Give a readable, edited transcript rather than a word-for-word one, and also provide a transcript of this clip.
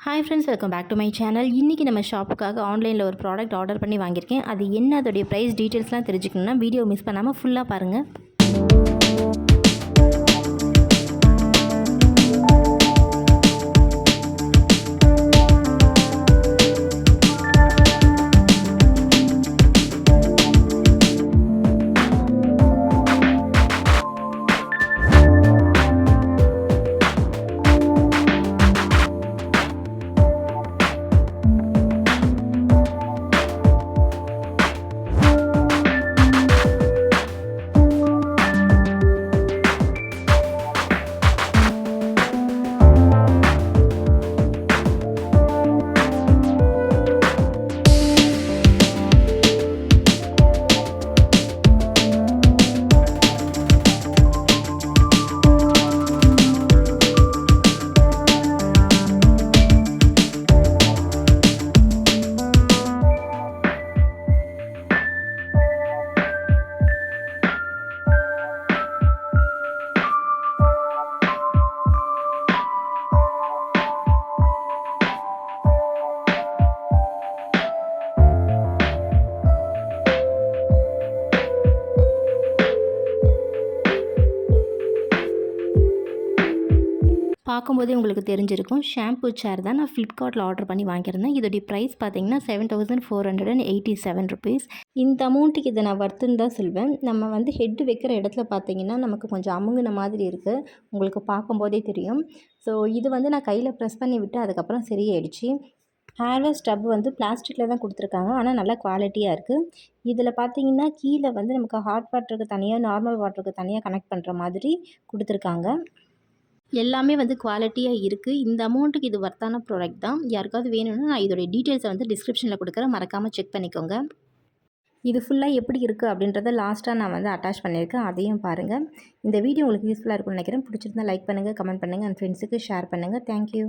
Hi friends, welcome back to my channel. இன்றைக்கி நம்ம ஷாப்புக்காக ஆன்லைனில் ஒரு ப்ராடக்ட் ஆர்டர் பண்ணி வாங்கியிருக்கேன். அது என்ன, அதோடைய ப்ரைஸ் டீட்டெயில்ஸ்லாம் தெரிஞ்சுக்கணுன்னா வீடியோ மிஸ் பண்ணாமல் ஃபுல்லாக பாருங்கள். பார்க்கும்போதே உங்களுக்கு தெரிஞ்சிருக்கும், ஷாம்பூ சேர் தான் நான் ஃப்ளிப்கார்ட்டில் ஆர்டர் பண்ணி வாங்கியிருந்தேன். இதோடைய ப்ரைஸ் பார்த்தீங்கன்னா 7487 ருபீஸ். இந்த அமௌண்ட்டுக்கு இதை நான் வர்த்துன்னு தான் சொல்வேன். நம்ம வந்து ஹெட்டு வைக்கிற இடத்துல பார்த்தீங்கன்னா நமக்கு கொஞ்சம் அமுங்கின மாதிரி இருக்குது, உங்களுக்கு பார்க்கும்போதே தெரியும். ஸோ இது வந்து நான் கையில் ப்ரெஸ் பண்ணி விட்டு அதுக்கப்புறம் சரியாயிடுச்சு. ஹேர்வேர் ஸ்டப் வந்து பிளாஸ்டிக்கில் தான் கொடுத்துருக்காங்க, ஆனால் நல்லா குவாலிட்டியாக இருக்குது. இதில் பார்த்தீங்கன்னா கீழே வந்து நமக்கு ஹாட் வாட்டருக்கு தனியாக, நார்மல் வாட்டருக்கு தனியாக கனெக்ட் பண்ணுற மாதிரி கொடுத்துருக்காங்க. எல்லாமே வந்து குவாலிட்டியாக இருக்குது. இந்த அமௌண்ட்டுக்கு இது வர்த்தான ப்ராடக்ட் தான். யாருக்காவது வேணும்னா நான் இதோடைய டீட்டெயில்ஸை வந்து டிஸ்கிரிப்ஷனில் கொடுக்குறேன், மறக்காமல் செக் பண்ணிக்கோங்க. இது ஃபுல்லாக எப்படி இருக்குது அப்படின்றத லாஸ்ட்டாக நான் வந்து அட்டாச் பண்ணியிருக்கேன், அதையும் பாருங்கள். இந்த வீடியோ உங்களுக்கு யூஸ்ஃபுல்லாக இருக்கும்னு நினைக்கிறேன். பிடிச்சிருந்தா லைக் பண்ணுங்கள், கமெண்ட் பண்ணுங்கள், அண்ட் ஃப்ரெண்ட்ஸுக்கு ஷேர் பண்ணுங்கள். தேங்க்யூ.